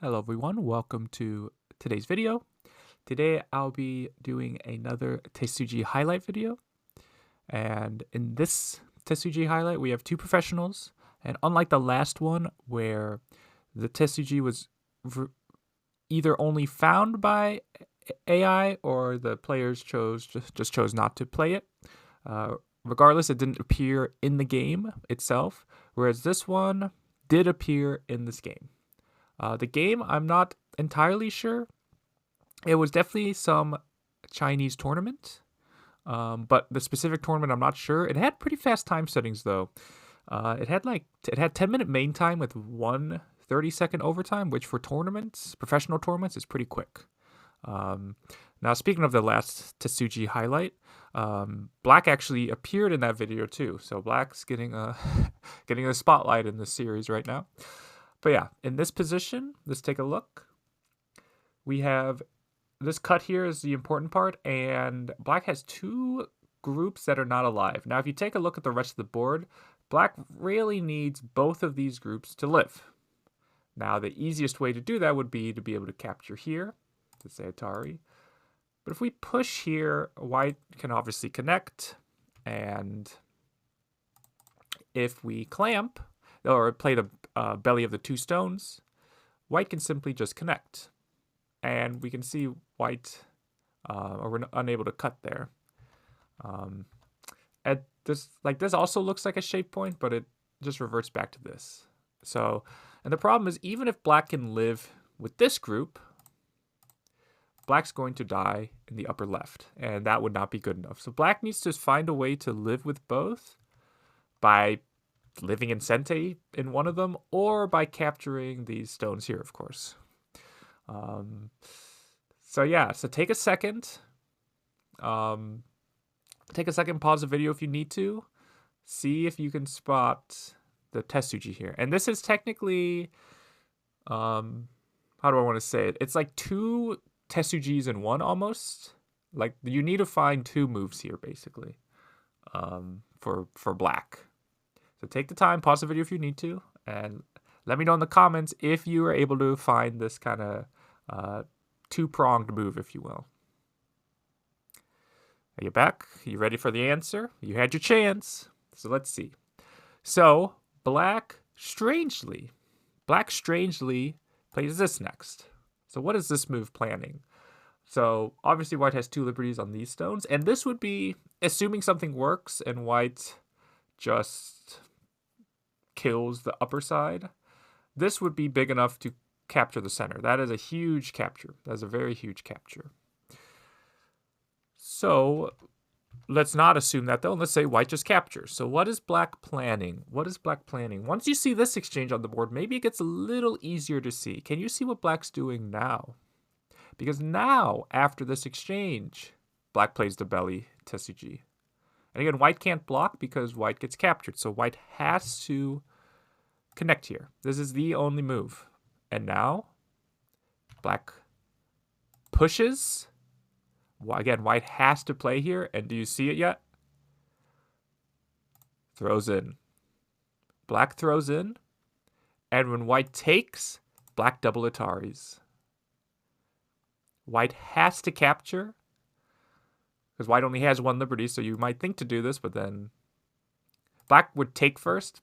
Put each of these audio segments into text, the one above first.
Hello everyone, welcome to today's video. Today I'll be doing another Tesuji Highlight video. And in this Tesuji Highlight we have two professionals. And unlike the last one where the Tesuji was either only found by AI or the players just chose not to play it. Regardless, it didn't appear in the game itself, whereas this one did appear in this game. The game, I'm not entirely sure. It was definitely some Chinese tournament, but the specific tournament, I'm not sure. It had pretty fast time settings though. It had 10-minute main time with 1 30-second overtime, which for tournaments, professional tournaments, is pretty quick. Now, speaking of the last Tesuji Highlight, Black actually appeared in that video too. So Black's getting a getting a spotlight in this series right now. But yeah, in this position, let's take a look. We have this cut here is the important part, and Black has two groups that are not alive. Now, if you take a look at the rest of the board, Black really needs both of these groups to live. Now, the easiest way to do that would be to be able to capture here, to say Atari. But if we push here, White can obviously connect, and if we clamp, or play the belly of the two stones, White can simply just connect. And we can see White, or we're unable to cut there. At this also looks like a shape point, but it just reverts back to this. So, and the problem is, even if Black can live with this group, Black's going to die in the upper left, and that would not be good enough. So Black needs to find a way to live with both by living in Sente in one of them, or by capturing these stones here, of course. So yeah, so take a second. Take a second, pause the video if you need to. See if you can spot the Tesuji here. And this is technically, how do I want to say it? It's like two Tesujis in one almost. Like, you need to find two moves here, basically, for Black. So take the time, pause the video if you need to, and let me know in the comments if you are able to find this kind of two-pronged move, if you will. Are you back? You ready for the answer? You had your chance. So let's see. So Black strangely plays this next. So what is this move planning? So obviously White has two liberties on these stones, and this would be assuming something works and White just kills the upper side. This would be big enough to capture the center. That is a huge capture. That's a very huge capture. So let's not assume that though. Let's say White just captures. So what is Black planning? What is Black planning? Once you see this exchange on the board, maybe it gets a little easier to see. Can you see what Black's doing now? Because now, after this exchange, Black plays the belly Tesuji. And again, White can't block because White gets captured. So White has to connect here. This is the only move. And now, Black pushes. Again, White has to play here. And do you see it yet? Throws in. Black throws in. And when White takes, Black double Ataris. White has to capture, because White only has one liberty, so you might think to do this, but then Black would take first,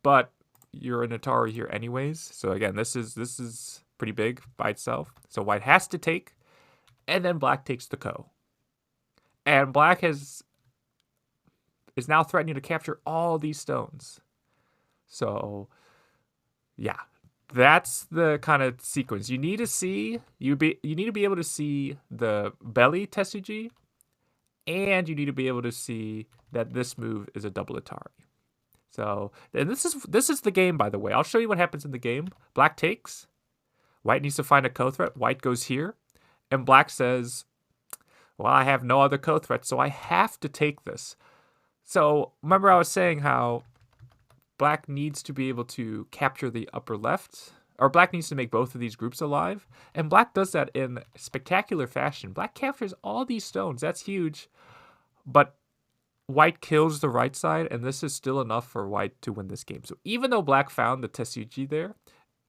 but you're an Atari here anyways. So again, this is pretty big by itself. So White has to take, and then Black takes the ko. And Black is now threatening to capture all these stones. So yeah, that's the kind of sequence you need to see. You need to be able to see the belly Tesuji, and you need to be able to see that this move is a double Atari. So, and this is the game, by the way. I'll show you what happens in the game. Black takes. White needs to find a co-threat. White goes here, and Black says, well, I have no other co-threat, so I have to take this. So remember I was saying how Black needs to be able to capture the upper left, or Black needs to make both of these groups alive, and Black does that in spectacular fashion. Black captures all these stones. That's huge, but White kills the right side, and this is still enough for White to win this game. So even though Black found the Tesuji there,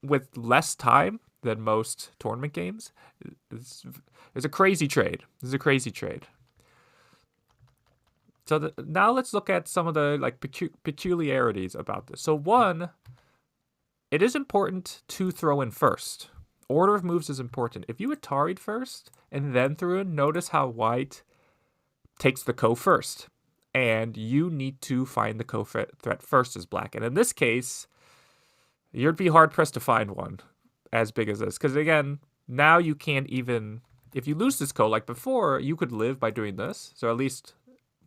with less time, than most tournament games. It's a crazy trade. This is a crazy trade. So now let's look at some of the like peculiarities about this. So one, it is important to throw in first. Order of moves is important. If you Atari'd first and then threw in, notice how white takes the ko first. And you need to find the ko threat first as black. And in this case, you'd be hard-pressed to find one as big as this. Because again, now you can't even... If you lose this ko, like before, you could live by doing this. So at least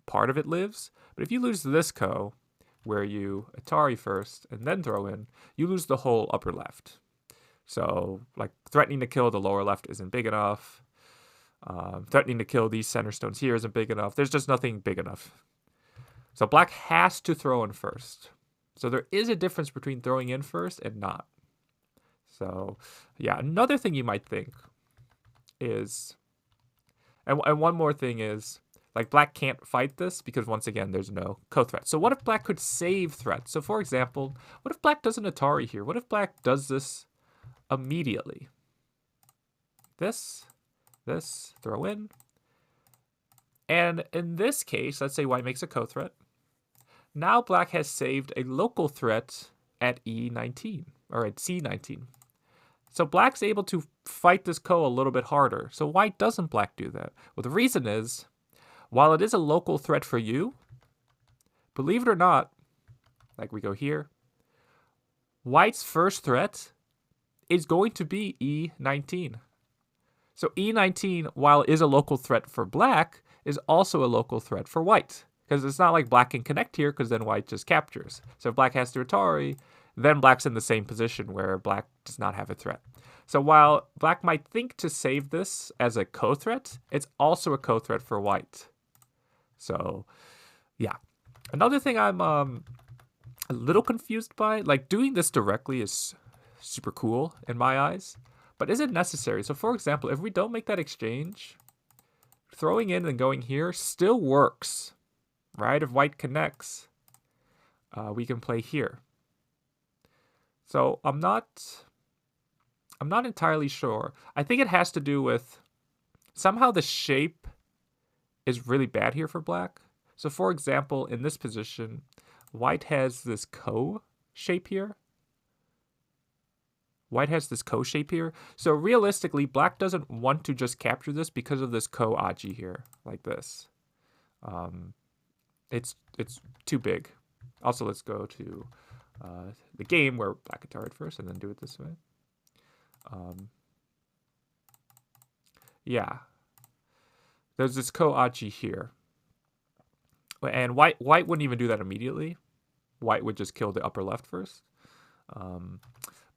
part of it lives. But if you lose this ko, where you Atari first and then throw in, you lose the whole upper left. So, like, threatening to kill the lower left isn't big enough. Threatening to kill these center stones here isn't big enough. There's just nothing big enough. So black has to throw in first. So there is a difference between throwing in first and not. So, yeah, another thing you might think is... And one more thing is... Like, black can't fight this because, once again, there's no co-threat. So what if black could save threats? So, for example, what if black does an Atari here? What if black does this immediately? This, throw in. And in this case, let's say white makes a co-threat. Now black has saved a local threat at E19, or at C19. So black's able to fight this ko a little bit harder. So why doesn't black do that? Well, the reason is... While it is a local threat for you, believe it or not, like we go here, white's first threat is going to be E19. So E19, while it is a local threat for black, is also a local threat for white. Because it's not like black can connect here, because then white just captures. So if black has to Atari, then black's in the same position where black does not have a threat. So while black might think to save this as a co-threat, it's also a co-threat for white. So, yeah. Another thing I'm a little confused by, like doing this directly is super cool in my eyes, but is it necessary? So, for example, if we don't make that exchange, throwing in and going here still works, right? If white connects, we can play here. So, I'm not entirely sure. I think it has to do with somehow the shape is really bad here for black. So for example, in this position, white has this ko shape here. White has this ko shape here. So realistically, black doesn't want to just capture this because of this ko aji here, like this. It's too big. Also, let's go to the game where black Atari first and then do it this way. Yeah. There's this ko aji here. And white wouldn't even do that immediately. White would just kill the upper left first.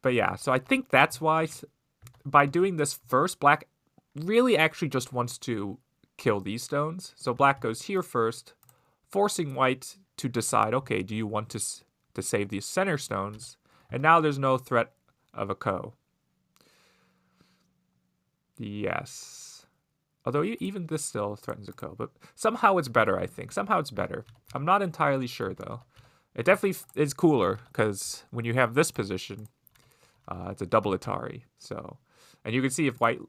But yeah, so I think that's why by doing this first, black really actually just wants to kill these stones. So black goes here first, forcing white to decide, okay, do you want to save these center stones? And now there's no threat of a ko. Yes. Although even this still threatens a ko, but somehow it's better, I think. Somehow it's better. I'm not entirely sure, though. It definitely is cooler, because when you have this position, it's a double Atari. So, and you can see if white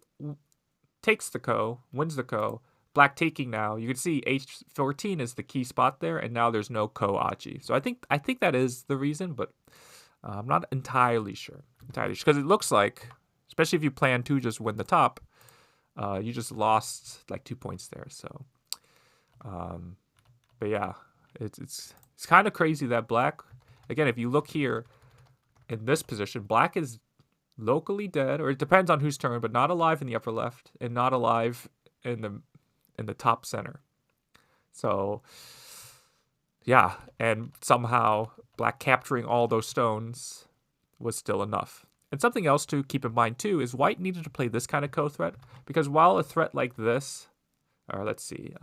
takes the ko, wins the ko, black taking now, you can see H14 is the key spot there, and now there's no ko aji. So I think that is the reason, but I'm not entirely sure. Because it looks like, especially if you plan to just win the top, you just lost like 2 points there. So, but yeah, it's kind of crazy that black, again, if you look here in this position, black is locally dead, or it depends on whose turn, but not alive in the upper left and not alive in the top center. So, yeah, and somehow black capturing all those stones was still enough. And something else to keep in mind, too, is white needed to play this kind of co-threat, because while a threat like this, or let's see,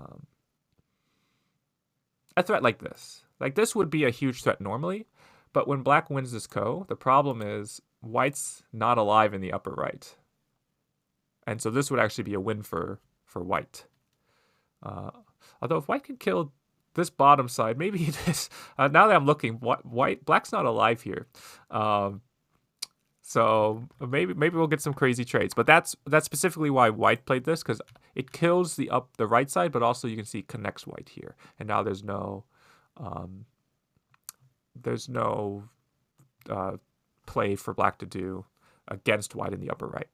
a threat like this would be a huge threat normally, but when black wins this ko, the problem is white's not alive in the upper right. And so this would actually be a win for white. Although if white can kill this bottom side, maybe this, now that I'm looking, black's not alive here. So maybe we'll get some crazy trades. But that's specifically why white played this, because it kills the right side, but also you can see connects white here. And now there's no play for black to do against white in the upper right.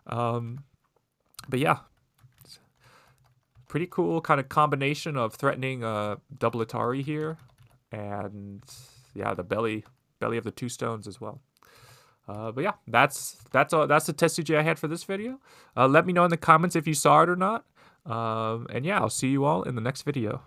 But yeah, pretty cool kind of combination of threatening double Atari here, and yeah, the belly of the 2 stones as well. But yeah, that's the Tesuji I had for this video. Let me know in the comments if you saw it or not. And yeah, I'll see you all in the next video.